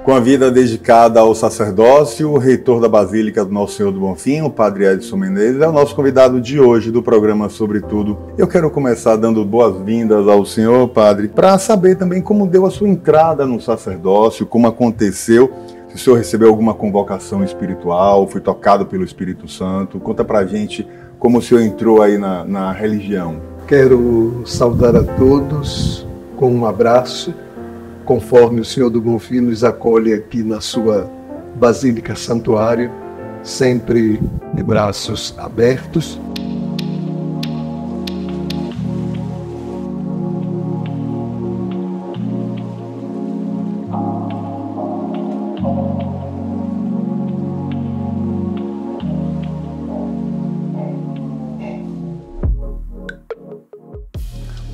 Com a vida dedicada ao sacerdócio, o reitor da Basílica do Nosso Senhor do Bonfim, o padre Edson Menezes, é o nosso convidado de hoje do programa Sobretudo. Eu quero começar dando boas-vindas ao senhor, padre, para saber também como deu a sua entrada no sacerdócio, como aconteceu, se o senhor recebeu alguma convocação espiritual, foi tocado pelo Espírito Santo. Conta pra gente como o senhor entrou aí na religião. Quero saudar a todos com um abraço, conforme o Senhor do Bonfim nos acolhe aqui na sua Basílica Santuário, sempre de braços abertos.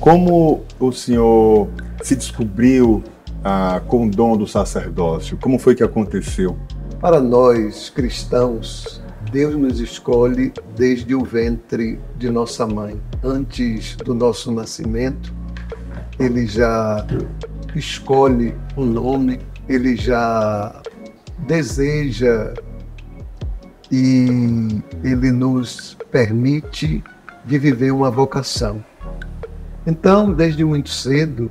Como o senhor se descobriu com o dom do sacerdócio? Como foi que aconteceu? Para nós cristãos, Deus nos escolhe desde o ventre de nossa mãe. Antes do nosso nascimento, Ele já escolhe um nome, Ele já deseja e Ele nos permite de viver uma vocação. Então, desde muito cedo,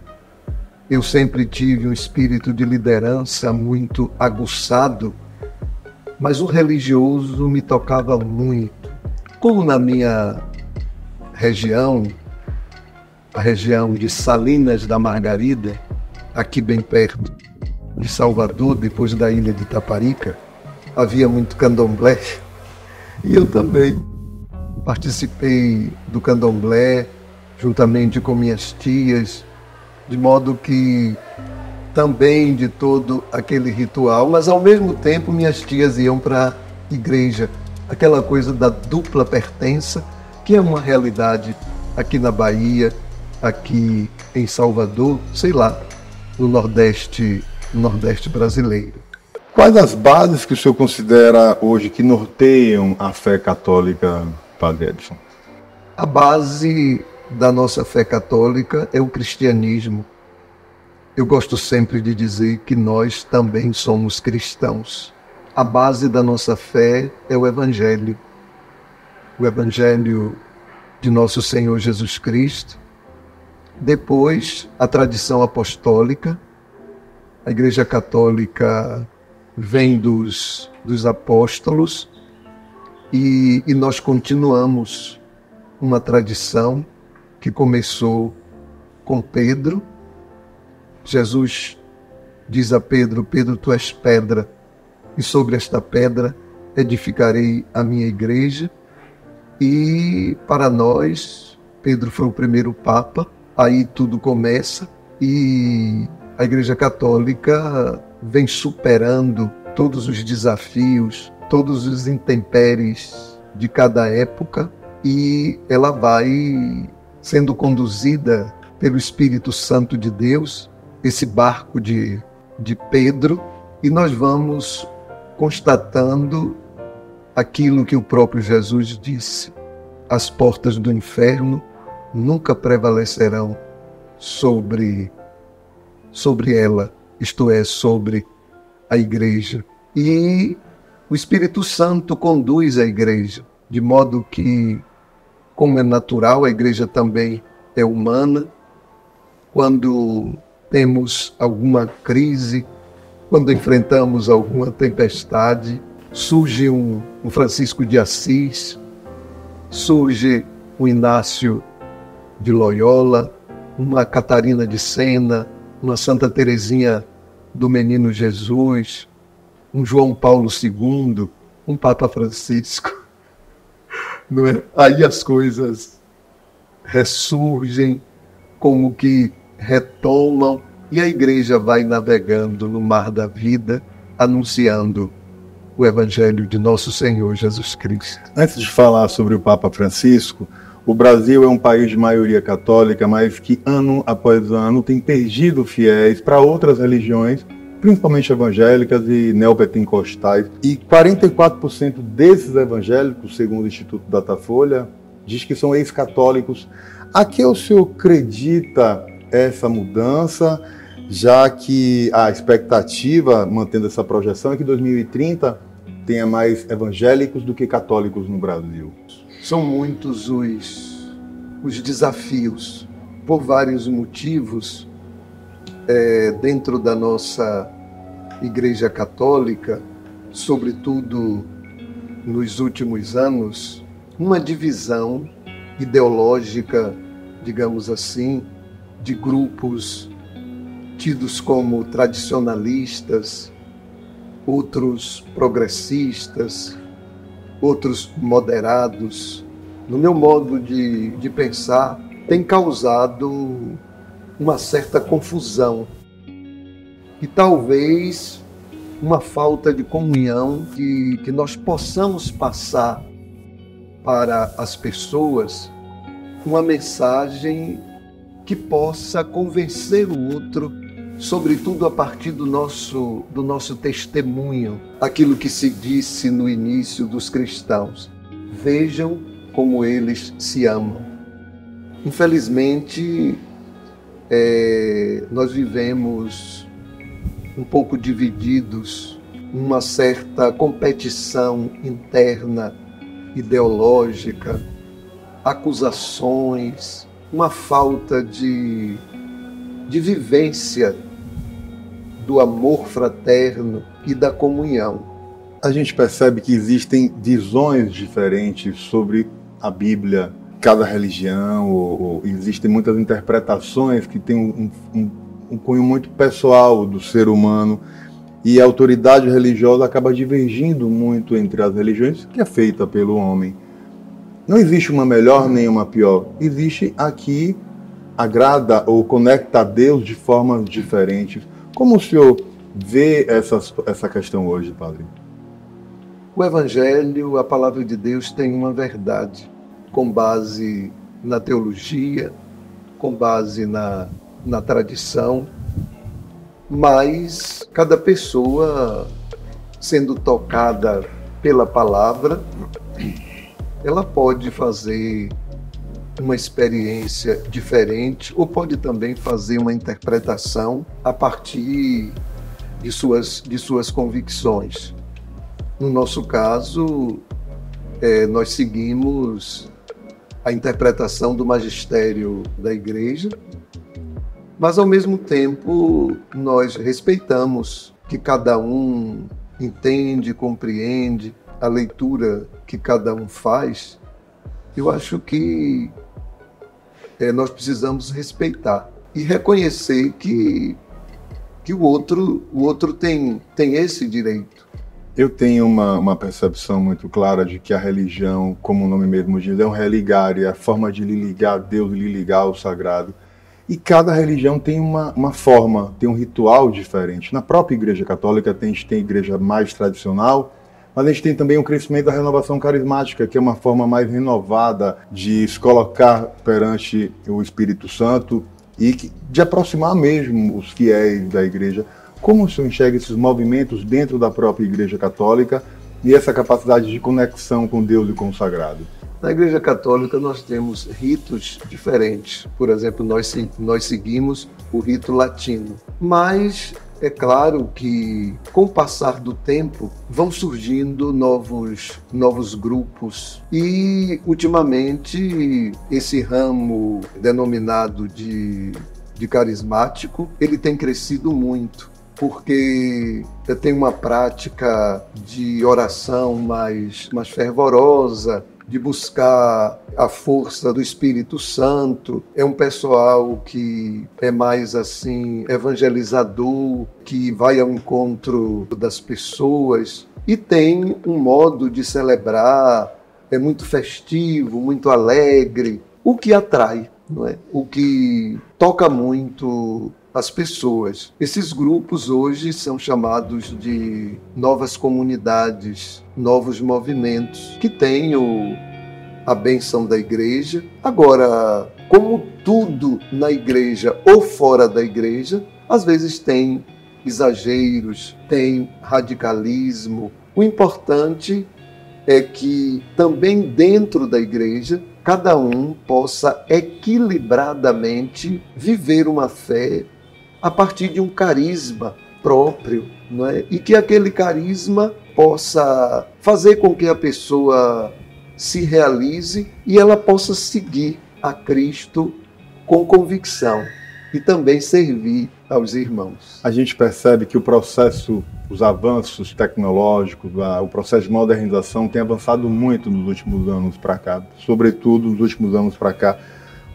eu sempre tive um espírito de liderança muito aguçado, mas o religioso me tocava muito. Como na minha região, a região de Salinas da Margarida, aqui bem perto de Salvador, depois da ilha de Itaparica, havia muito candomblé, e eu também participei do candomblé, juntamente com minhas tias, de modo que também de todo aquele ritual, mas ao mesmo tempo minhas tias iam para a igreja, aquela coisa da dupla pertença, que é uma realidade aqui na Bahia, aqui em Salvador, sei lá, no Nordeste brasileiro. Quais as bases que o senhor considera hoje que norteiam a fé católica, padre Edson? A base da nossa fé católica é o cristianismo. Eu gosto sempre de dizer que nós também somos cristãos. A base da nossa fé é o Evangelho de nosso Senhor Jesus Cristo. Depois, a tradição apostólica. A Igreja Católica vem dos apóstolos e nós continuamos uma tradição que começou com Pedro. Jesus diz a Pedro: Pedro, tu és pedra, e sobre esta pedra edificarei a minha igreja. E para nós, Pedro foi o primeiro Papa, aí tudo começa, e a Igreja Católica vem superando todos os desafios, todos os intempéries de cada época, e ela vai sendo conduzida pelo Espírito Santo de Deus, esse barco de Pedro, e nós vamos constatando aquilo que o próprio Jesus disse: as portas do inferno nunca prevalecerão sobre ela, isto é, sobre a igreja. E o Espírito Santo conduz a igreja, de modo que, como é natural, a igreja também é humana. Quando temos alguma crise, quando enfrentamos alguma tempestade, surge um Francisco de Assis, surge um Inácio de Loyola, uma Catarina de Sena, uma Santa Teresinha do Menino Jesus, um João Paulo II, um Papa Francisco. Não é? Aí as coisas ressurgem, como que retomam, e a igreja vai navegando no mar da vida, anunciando o Evangelho de nosso Senhor Jesus Cristo. Antes de falar sobre o Papa Francisco, o Brasil é um país de maioria católica, mas que ano após ano tem perdido fiéis para outras religiões, principalmente evangélicas e neopentecostais. E 44% desses evangélicos, segundo o Instituto Datafolha, diz que são ex-católicos. A que o senhor acredita essa mudança já que a expectativa, mantendo essa projeção, é que 2030 tenha mais evangélicos do que católicos no Brasil. São muitos os desafios, por vários motivos, dentro da nossa Igreja Católica, sobretudo nos últimos anos, uma divisão ideológica, digamos assim, de grupos tidos como tradicionalistas, outros progressistas, outros moderados. No meu modo de pensar, tem causado uma certa confusão e talvez uma falta de comunhão que nós possamos passar para as pessoas uma mensagem que possa convencer o outro, sobretudo a partir do nosso testemunho, aquilo que se disse no início dos cristãos. Vejam como eles se amam. Infelizmente, nós vivemos um pouco divididos, uma certa competição interna, ideológica, acusações, uma falta de vivência do amor fraterno e da comunhão. A gente percebe que existem visões diferentes sobre a Bíblia, cada religião, ou existem muitas interpretações que têm um cunho muito pessoal do ser humano, e a autoridade religiosa acaba divergindo muito entre as religiões, que é feita pelo homem. Não existe uma melhor nem uma pior. Existe a que agrada ou conecta a Deus de formas diferentes. Como o senhor vê essa questão hoje, padre? O Evangelho, a palavra de Deus, tem uma verdade, com base na teologia, com base na tradição, mas cada pessoa, sendo tocada pela palavra, ela pode fazer uma experiência diferente ou pode também fazer uma interpretação a partir de suas convicções. No nosso caso, nós seguimos a interpretação do magistério da Igreja, mas ao mesmo tempo nós respeitamos que cada um entende, compreende a leitura que cada um faz. Eu acho que nós precisamos respeitar e reconhecer que o outro tem esse direito. Eu tenho uma percepção muito clara de que a religião, como o nome mesmo diz, é um religar, é a forma de lhe ligar a Deus, lhe ligar ao sagrado. E cada religião tem uma forma, tem um ritual diferente. Na própria Igreja Católica, a gente tem a igreja mais tradicional, mas a gente tem também o crescimento da renovação carismática, que é uma forma mais renovada de se colocar perante o Espírito Santo e de aproximar mesmo os fiéis da igreja. Como o senhor enxerga esses movimentos dentro da própria Igreja Católica e essa capacidade de conexão com Deus e com o sagrado? Na Igreja Católica nós temos ritos diferentes. Por exemplo, nós seguimos o rito latino. Mas é claro que, com o passar do tempo, vão surgindo novos grupos. E, ultimamente, esse ramo denominado de carismático, ele tem crescido muito, porque tem uma prática de oração mais fervorosa, de buscar a força do Espírito Santo. É um pessoal que é mais assim evangelizador, que vai ao encontro das pessoas e tem um modo de celebrar, é muito festivo, muito alegre, o que atrai, não é? O que toca muito as pessoas. Esses grupos hoje são chamados de novas comunidades, novos movimentos, que têm a bênção da igreja. Agora, como tudo na igreja ou fora da igreja, às vezes tem exageros, tem radicalismo. O importante é que também dentro da igreja, cada um possa equilibradamente viver uma fé a partir de um carisma próprio, não é? E que aquele carisma possa fazer com que a pessoa se realize e ela possa seguir a Cristo com convicção e também servir aos irmãos. A gente percebe que o processo, os avanços tecnológicos, o processo de modernização tem avançado muito nos últimos anos para cá, sobretudo nos últimos anos para cá.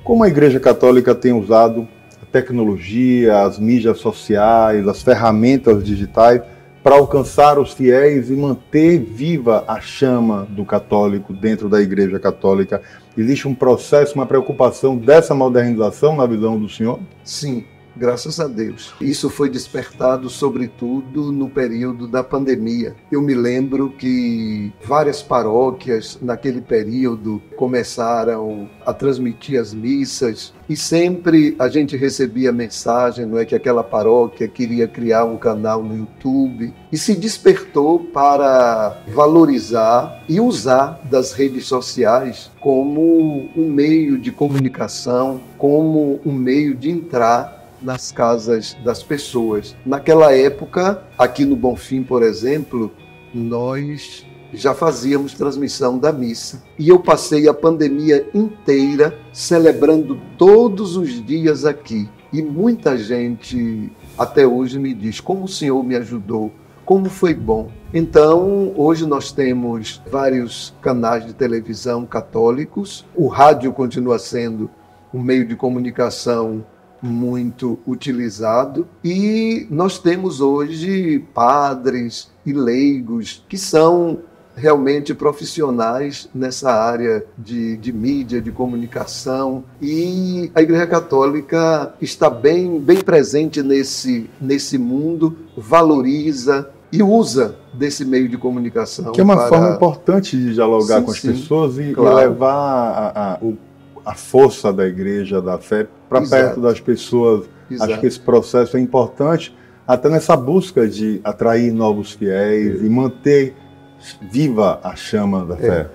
Como a Igreja Católica tem usado a tecnologia, as mídias sociais, as ferramentas digitais para alcançar os fiéis e manter viva a chama do católico dentro da Igreja Católica. Existe um processo, uma preocupação dessa modernização na visão do senhor? Sim, graças a Deus. Isso foi despertado, sobretudo, no período da pandemia. Eu me lembro que várias paróquias, naquele período, começaram a transmitir as missas e sempre a gente recebia mensagem, não é, que aquela paróquia queria criar um canal no YouTube e se despertou para valorizar e usar das redes sociais como um meio de comunicação, como um meio de entrar nas casas das pessoas. Naquela época, aqui no Bonfim, por exemplo, nós já fazíamos transmissão da missa. E eu passei a pandemia inteira celebrando todos os dias aqui. E muita gente até hoje me diz como o Senhor me ajudou, como foi bom. Então, hoje nós temos vários canais de televisão católicos. O rádio continua sendo um meio de comunicação muito utilizado e nós temos hoje padres e leigos que são realmente profissionais nessa área de mídia, de comunicação, e a Igreja Católica está bem presente nesse mundo, valoriza e usa desse meio de comunicação. Que é uma forma importante de dialogar sim, com as sim, pessoas e claro, levar a força da igreja, da fé, para perto das pessoas. Exato. Acho que esse processo é importante, até nessa busca de atrair novos fiéis e manter viva a chama da fé.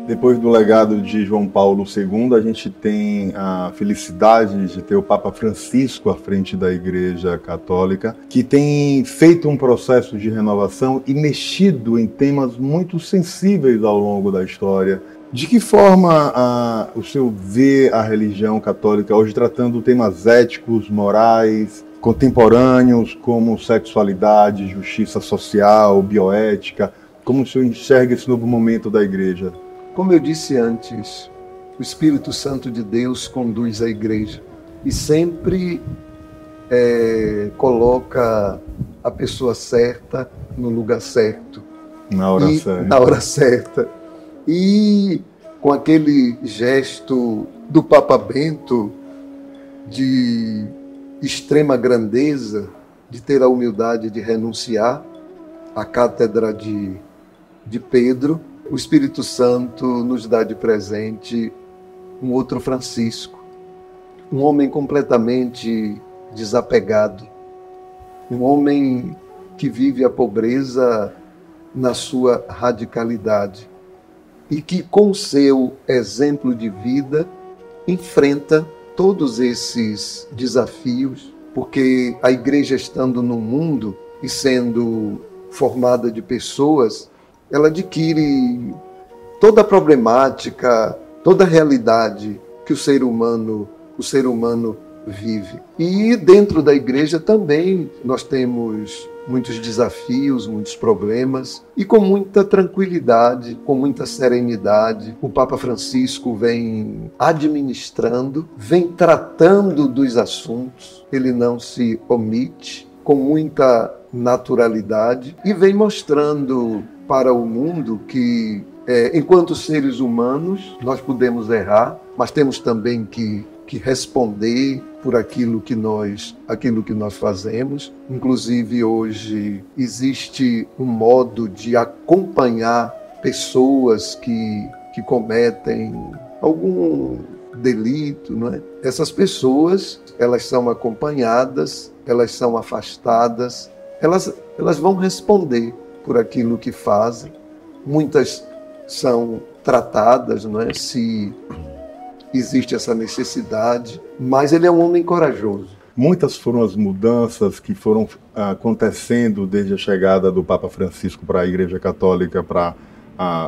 Depois do legado de João Paulo II, a gente tem a felicidade de ter o Papa Francisco à frente da Igreja Católica, que tem feito um processo de renovação e mexido em temas muito sensíveis ao longo da história. De que forma o senhor vê a religião católica hoje tratando temas éticos, morais, contemporâneos, como sexualidade, justiça social, bioética? Como o senhor enxerga esse novo momento da Igreja? Como eu disse antes, o Espírito Santo de Deus conduz a igreja e sempre coloca a pessoa certa no lugar certo. Na hora certa. Na hora certa. E com aquele gesto do Papa Bento de extrema grandeza, de ter a humildade de renunciar à cátedra de Pedro, o Espírito Santo nos dá de presente um outro Francisco, um homem completamente desapegado, um homem que vive a pobreza na sua radicalidade e que, com seu exemplo de vida, enfrenta todos esses desafios, porque a igreja, estando no mundo e sendo formada de pessoas, ela adquire toda a problemática, toda a realidade que o ser humano vive. E dentro da igreja também nós temos muitos desafios, muitos problemas, e com muita tranquilidade, com muita serenidade, o Papa Francisco vem administrando, vem tratando dos assuntos, ele não se omite, com muita naturalidade, e vem mostrando para o mundo que, enquanto seres humanos, nós podemos errar, mas temos também que responder por aquilo que nós fazemos. Inclusive, hoje existe um modo de acompanhar pessoas que cometem algum delito, não é? Essas pessoas, elas são acompanhadas, elas são afastadas, elas vão responder por aquilo que fazem. Muitas são tratadas, não é? Se existe essa necessidade, mas ele é um homem corajoso. Muitas foram as mudanças que foram acontecendo desde a chegada do Papa Francisco para a Igreja Católica, para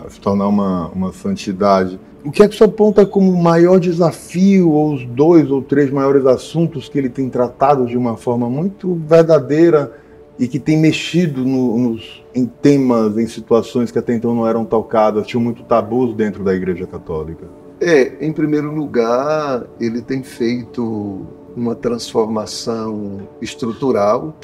se tornar uma santidade. O que é que o senhor aponta como o maior desafio, ou os 2 ou 3 maiores assuntos que ele tem tratado de uma forma muito verdadeira e que tem mexido em temas, em situações que até então não eram tocadas, tinham muito tabus dentro da Igreja Católica? Em primeiro lugar, ele tem feito uma transformação estrutural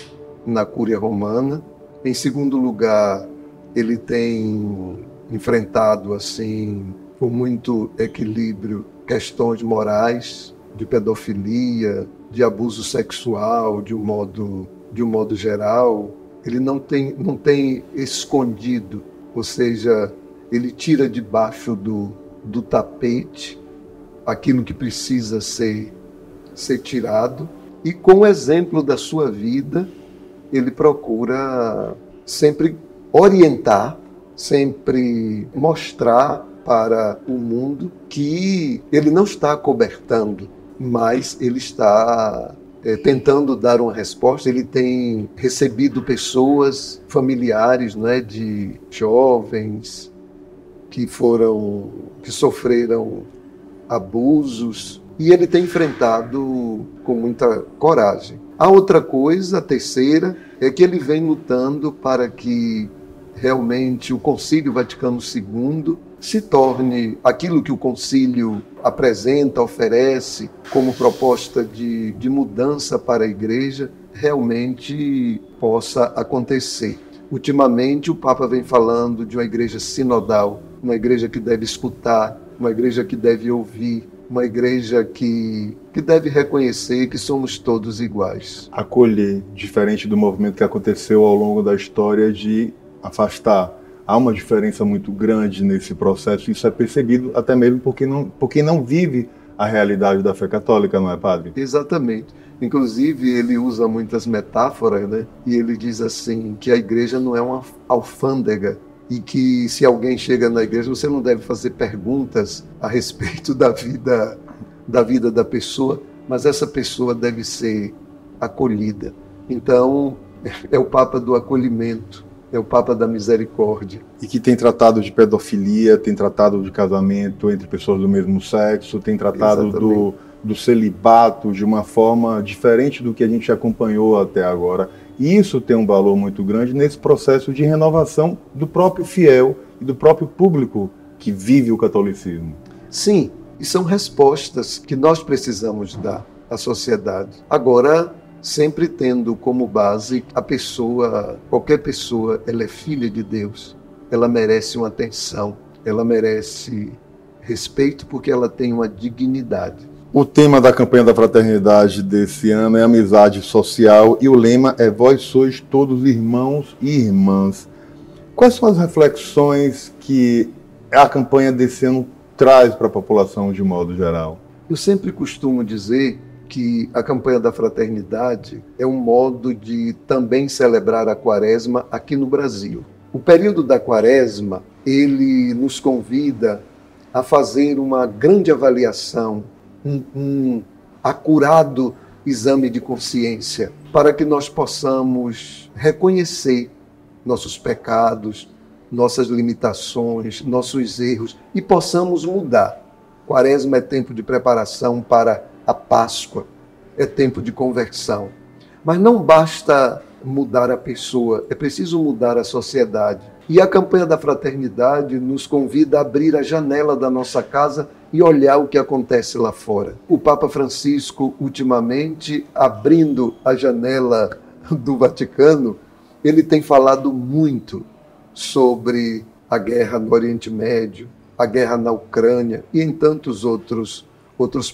na Cúria Romana. Em segundo lugar, ele tem enfrentado, assim, com muito equilíbrio, questões morais, de pedofilia, de abuso sexual, de um modo geral. Ele não tem escondido, ou seja, ele tira debaixo do tapete aquilo que precisa ser tirado, e com o exemplo da sua vida, ele procura sempre orientar, sempre mostrar para o mundo que ele não está acobertando, mas ele está tentando dar uma resposta. Ele tem recebido pessoas, familiares, de jovens que sofreram abusos, e ele tem enfrentado com muita coragem. A outra coisa, a terceira, é que ele vem lutando para que realmente o Concílio Vaticano II se torne aquilo que o Concílio apresenta, oferece como proposta de mudança para a Igreja, realmente possa acontecer. Ultimamente, o Papa vem falando de uma Igreja sinodal, uma Igreja que deve escutar, uma Igreja que deve ouvir, uma Igreja que deve reconhecer que somos todos iguais. Acolher, diferente do movimento que aconteceu ao longo da história de afastar. Há uma diferença muito grande nesse processo, isso é percebido até mesmo por quem não vive a realidade da fé católica, não é, padre? Exatamente. Inclusive, ele usa muitas metáforas, E ele diz assim, que a igreja não é uma alfândega, e que se alguém chega na igreja, você não deve fazer perguntas a respeito da vida da pessoa, mas essa pessoa deve ser acolhida. Então, é o Papa do acolhimento, é o Papa da misericórdia. E que tem tratado de pedofilia, tem tratado de casamento entre pessoas do mesmo sexo, tem tratado do celibato de uma forma diferente do que a gente acompanhou até agora. E isso tem um valor muito grande nesse processo de renovação do próprio fiel e do próprio público que vive o catolicismo. Sim, e são respostas que nós precisamos dar à sociedade. Agora, sempre tendo como base a pessoa, qualquer pessoa, ela é filha de Deus, ela merece uma atenção, ela merece respeito porque ela tem uma dignidade. O tema da campanha da fraternidade desse ano é amizade social e o lema é Vós sois todos irmãos e irmãs. Quais são as reflexões que a campanha desse ano traz para a população de modo geral? Eu sempre costumo dizer que a campanha da fraternidade é um modo de também celebrar a Quaresma aqui no Brasil. O período da Quaresma, ele nos convida a fazer uma grande avaliação, um acurado exame de consciência, para que nós possamos reconhecer nossos pecados, nossas limitações, nossos erros, e possamos mudar. Quaresma é tempo de preparação para a Páscoa, é tempo de conversão. Mas não basta mudar a pessoa, é preciso mudar a sociedade. E a campanha da fraternidade nos convida a abrir a janela da nossa casa e olhar o que acontece lá fora. O Papa Francisco, ultimamente, abrindo a janela do Vaticano, ele tem falado muito sobre a guerra no Oriente Médio, a guerra na Ucrânia e em tantos outros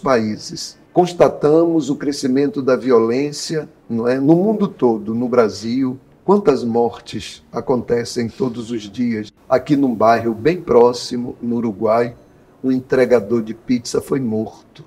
países. Constatamos o crescimento da violência, não é? No mundo todo, no Brasil. Quantas mortes acontecem todos os dias? Aqui num bairro bem próximo, no Uruguai, um entregador de pizza foi morto.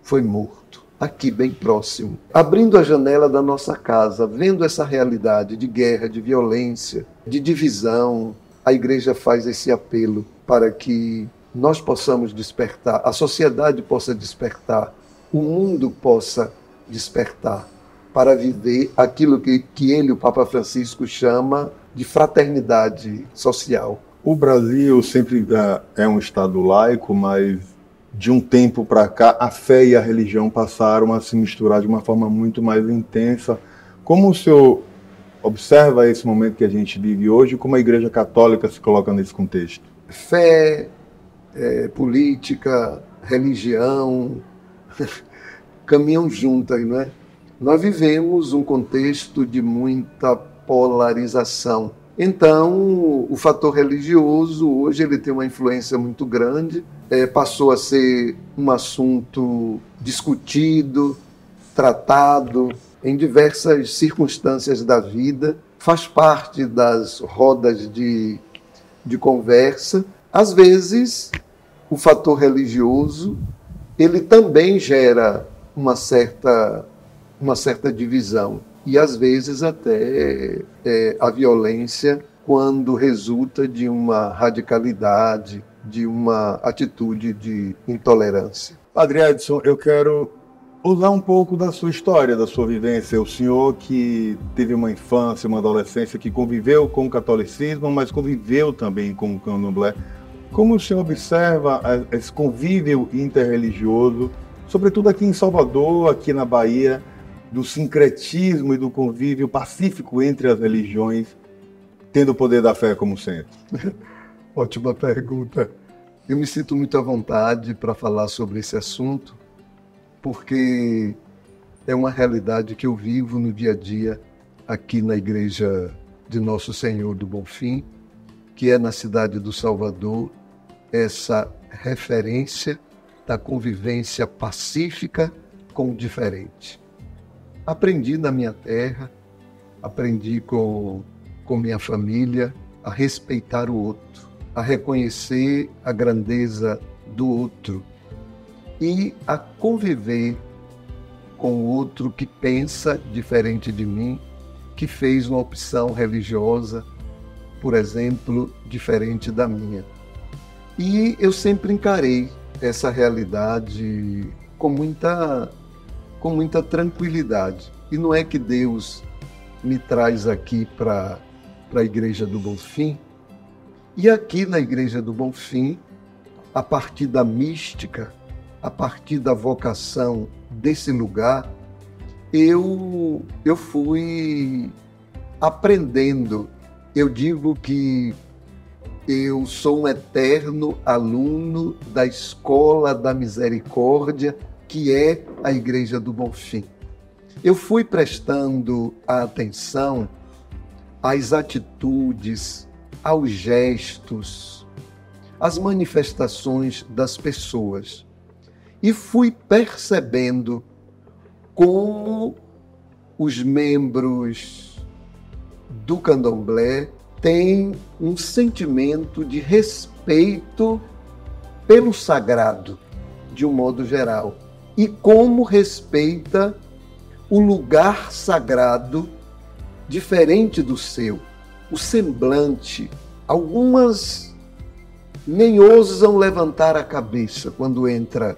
Foi morto. Aqui bem próximo. Abrindo a janela da nossa casa, vendo essa realidade de guerra, de violência, de divisão, a igreja faz esse apelo para que nós possamos despertar, a sociedade possa despertar, o mundo possa despertar para viver aquilo que ele, o Papa Francisco, chama de fraternidade social. O Brasil sempre é um Estado laico, mas de um tempo para cá a fé e a religião passaram a se misturar de uma forma muito mais intensa. Como o senhor observa esse momento que a gente vive hoje, como a Igreja Católica se coloca nesse contexto? Fé, política, religião, caminham juntas, não é? Nós vivemos um contexto de muita polarização. Então, o fator religioso, hoje, ele tem uma influência muito grande, passou a ser um assunto discutido, tratado em diversas circunstâncias da vida, faz parte das rodas de conversa. Às vezes, o fator religioso, ele também gera uma certa divisão. E, às vezes, até a violência, quando resulta de uma radicalidade, de uma atitude de intolerância. Padre Edson, eu quero usar um pouco da sua história, da sua vivência. O senhor que teve uma infância, uma adolescência, que conviveu com o catolicismo, mas conviveu também com o candomblé. Como o senhor observa esse convívio interreligioso, sobretudo aqui em Salvador, aqui na Bahia, do sincretismo e do convívio pacífico entre as religiões, tendo o poder da fé como centro? Ótima pergunta. Eu me sinto muito à vontade para falar sobre esse assunto, porque é uma realidade que eu vivo no dia a dia aqui na Igreja de Nosso Senhor do Bonfim, que é na cidade do Salvador, essa referência da convivência pacífica com o diferente. Aprendi na minha terra, aprendi com minha família a respeitar o outro, a reconhecer a grandeza do outro e a conviver com o outro que pensa diferente de mim, que fez uma opção religiosa, por exemplo, diferente da minha. E eu sempre encarei essa realidade com muita tranquilidade. E não é que Deus me traz aqui para a Igreja do Bonfim. E aqui na Igreja do Bonfim, a partir da mística, a partir da vocação desse lugar, eu fui aprendendo. Eu digo que eu sou um eterno aluno da Escola da Misericórdia, que é a Igreja do Bonfim. Eu fui prestando atenção às atitudes, aos gestos, às manifestações das pessoas e fui percebendo como os membros do candomblé têm um sentimento de respeito pelo sagrado, de um modo geral, e como respeita o lugar sagrado diferente do seu, o semblante. Algumas nem ousam levantar a cabeça quando entra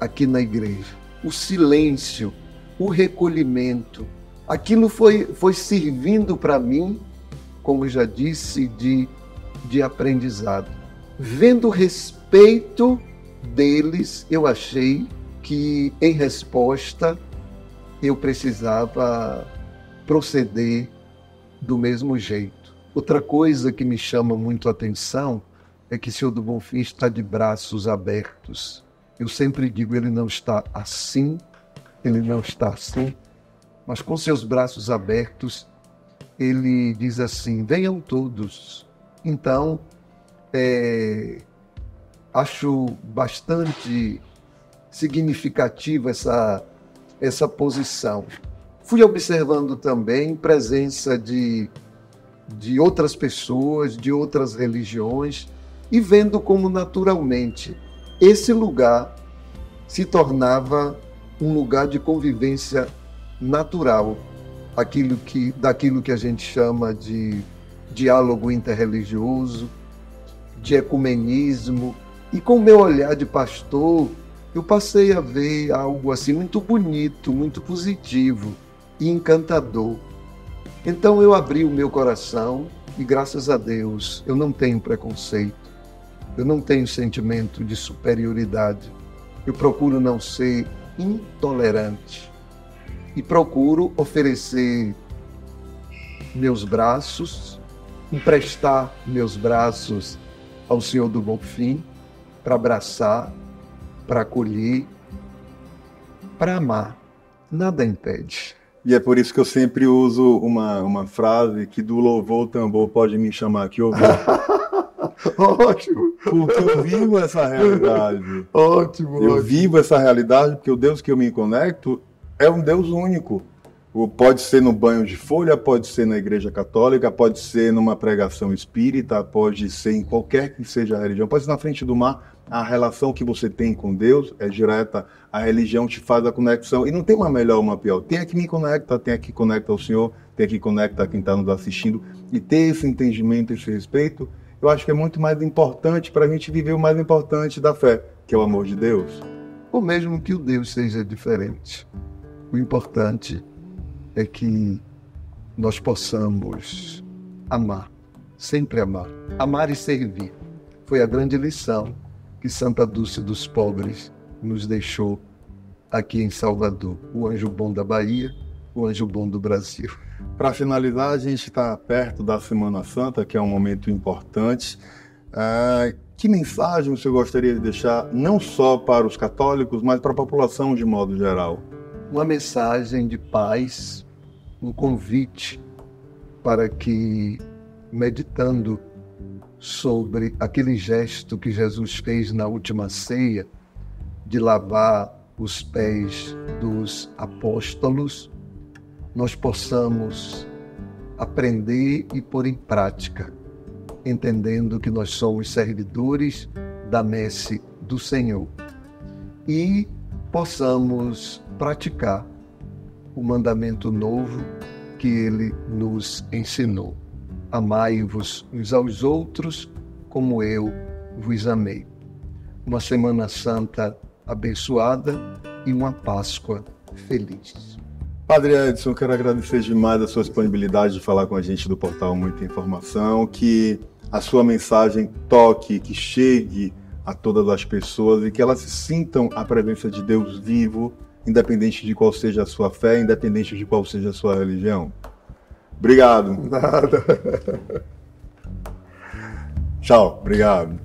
aqui na igreja. O silêncio, o recolhimento, aquilo foi servindo para mim, como já disse, de aprendizado. Vendo o respeito deles, eu achei que, em resposta, eu precisava proceder do mesmo jeito. Outra coisa que me chama muito a atenção é que o Senhor do Bonfim está de braços abertos. Eu sempre digo, ele não está assim, mas com seus braços abertos, ele diz assim, venham todos. Então, acho bastante significativa essa posição. Fui observando também presença de outras pessoas, de outras religiões, e vendo como naturalmente esse lugar se tornava um lugar de convivência natural, daquilo que a gente chama de diálogo interreligioso, de ecumenismo, E com o meu olhar de pastor, eu passei a ver algo assim muito bonito, muito positivo e encantador. Então eu abri o meu coração e, graças a Deus, eu não tenho preconceito, eu não tenho sentimento de superioridade, eu procuro não ser intolerante e procuro oferecer meus braços, emprestar meus braços ao Senhor do Bonfim para abraçar, para acolher, para amar. Nada impede. E é por isso que eu sempre uso uma frase que do louvor o tambor pode me chamar que eu vou. Ótimo. Porque eu vivo essa realidade. Ótimo. Eu vivo essa realidade porque o Deus que eu me conecto é um Deus único. Pode ser no banho de folha, pode ser na igreja católica, pode ser numa pregação espírita, pode ser em qualquer que seja a religião, pode ser na frente do mar. A relação que você tem com Deus é direta, a religião te faz a conexão. E não tem uma melhor ou uma pior. Tem a que me conecta, tem a que conecta ao Senhor, tem a que conecta a quem está nos assistindo. E ter esse entendimento, esse respeito, eu acho que é muito mais importante para a gente viver o mais importante da fé, que é o amor de Deus. Ou mesmo que o Deus seja diferente. O importante é que nós possamos amar, sempre amar. Amar e servir. Foi a grande lição que Santa Dulce dos Pobres nos deixou aqui em Salvador. O anjo bom da Bahia, o anjo bom do Brasil. Para finalizar, a gente está perto da Semana Santa, que é um momento importante. Que mensagem você gostaria de deixar, não só para os católicos, mas para a população de modo geral? Uma mensagem de paz, um convite para que, meditando sobre aquele gesto que Jesus fez na última ceia, de lavar os pés dos apóstolos, nós possamos aprender e pôr em prática, entendendo que nós somos servidores da messe do Senhor e possamos praticar o mandamento novo que Ele nos ensinou. Amai-vos uns aos outros como eu vos amei. Uma Semana Santa abençoada e uma Páscoa feliz. Padre Edson, quero agradecer demais a sua disponibilidade de falar com a gente do portal Muita Informação, que a sua mensagem toque, que chegue a todas as pessoas e que elas sintam a presença de Deus vivo, independente de qual seja a sua fé, independente de qual seja a sua religião. Obrigado. Nada. Tchau, obrigado.